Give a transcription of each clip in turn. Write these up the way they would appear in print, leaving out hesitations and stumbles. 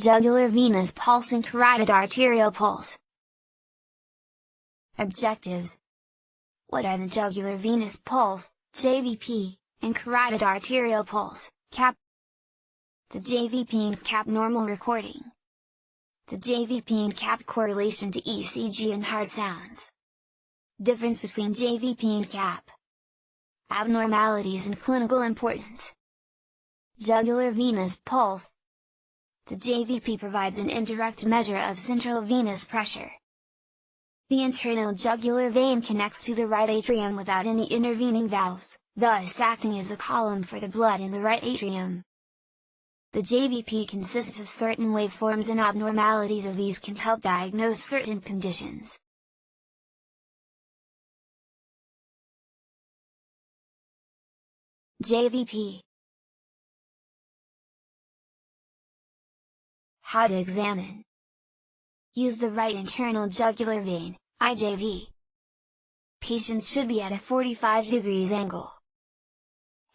Jugular venous pulse and carotid arterial pulse. Objectives. What are the jugular venous pulse, JVP, and carotid arterial pulse, CAP? The JVP and CAP normal recording. The JVP and CAP correlation to ECG and heart sounds. Difference between JVP and CAP. Abnormalities and clinical importance. Jugular venous pulse. The JVP provides an indirect measure of central venous pressure. The internal jugular vein connects to the right atrium without any intervening valves, thus acting as a column for the blood in the right atrium. The JVP consists of certain waveforms, and abnormalities of these can help diagnose certain conditions. JVP. How to examine. Use the right internal jugular vein, IJV. Patients should be at a 45 degrees angle.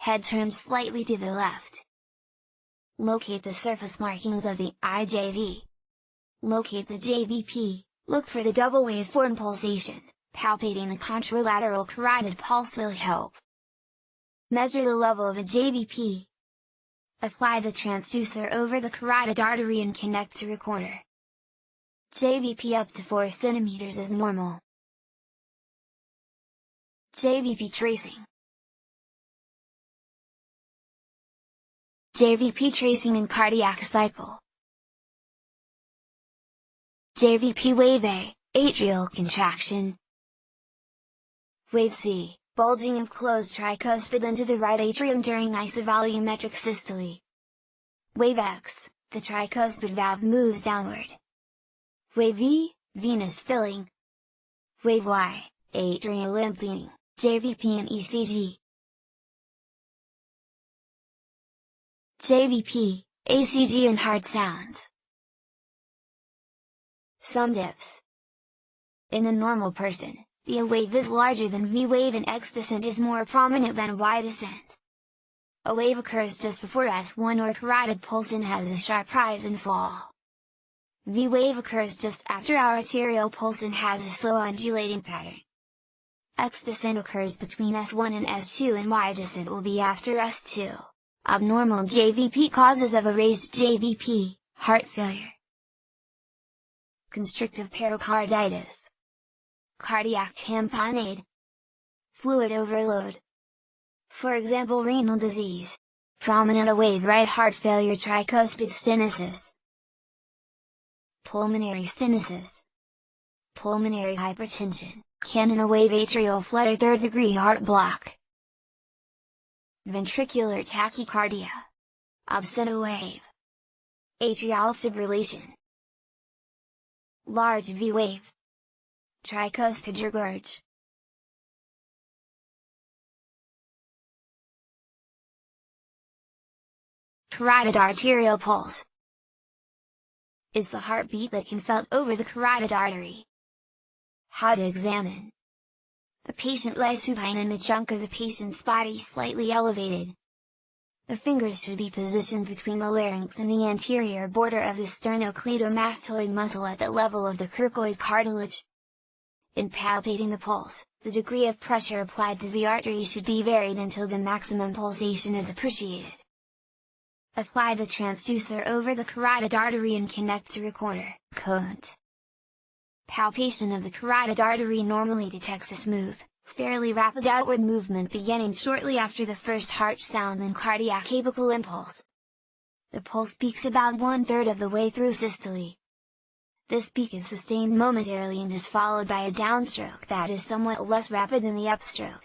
Head turned slightly to the left. Locate the surface markings of the IJV. Locate the JVP, look for the double waveform pulsation. Palpating the contralateral carotid pulse will help. Measure the level of the JVP. Apply the transducer over the carotid artery and connect to recorder. JVP up to 4 cm is normal. JVP tracing. JVP tracing in cardiac cycle. JVP wave A, atrial contraction. Wave C, bulging of closed tricuspid into the right atrium during isovolumetric systole. Wave X, the tricuspid valve moves downward. Wave V, venous filling. Wave Y, atrial emptying, JVP and ECG. JVP, ACG and heart sounds. Some dips. In a normal person, the A wave is larger than V wave and X descent is more prominent than Y descent. A wave occurs just before S1 or carotid pulse and has a sharp rise and fall. V wave occurs just after our arterial pulse and has a slow undulating pattern. X descent occurs between S1 and S2 and Y descent will be after S2. Abnormal JVP causes of a raised JVP, heart failure. Constrictive pericarditis. Cardiac tamponade. Fluid overload. For example, renal disease. Prominent A wave right heart failure, tricuspid stenosis. Pulmonary stenosis. Pulmonary hypertension, canon A wave atrial flutter, 3rd degree heart block. Ventricular tachycardia. Absent A wave. Atrial fibrillation. Large V wave. Tricuspid regurg. Carotid arterial pulse is the heartbeat that can felt over the carotid artery. How to examine. The patient lies supine and the trunk of the patient's body slightly elevated. The fingers should be positioned between the larynx and the anterior border of the sternocleidomastoid muscle at the level of the cricoid cartilage. In palpating the pulse, the degree of pressure applied to the artery should be varied until the maximum pulsation is appreciated. Apply the transducer over the carotid artery and connect to recorder, cont. Palpation of the carotid artery normally detects a smooth, fairly rapid outward movement beginning shortly after the first heart sound and cardiac apical impulse. The pulse peaks about 1/3 of the way through systole. This peak is sustained momentarily and is followed by a downstroke that is somewhat less rapid than the upstroke.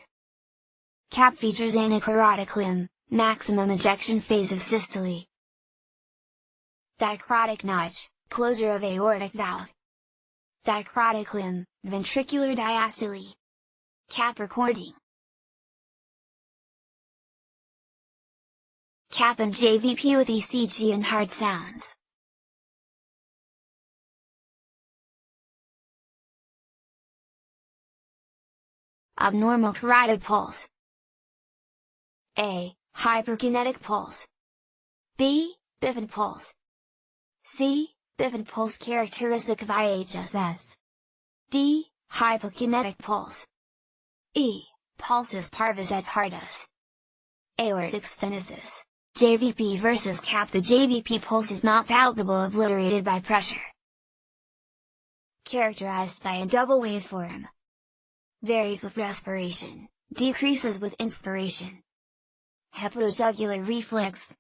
CAP features anacarodic limb, maximum ejection phase of systole. Dicrotic notch, closure of aortic valve. Dicrotic limb, ventricular diastole. CAP recording. CAP and JVP with ECG and heart sounds. Abnormal carotid pulse. A. Hyperkinetic pulse. B. Bifid pulse. C. Bifid pulse characteristic of IHSS. D. Hypokinetic pulse. E. Pulsus parvus et tardus. Aortic stenosis, JVP versus CAP. The JVP pulse is not palpable, obliterated by pressure. Characterized by a double waveform. Varies with respiration, decreases with inspiration. Hepatojugular reflex,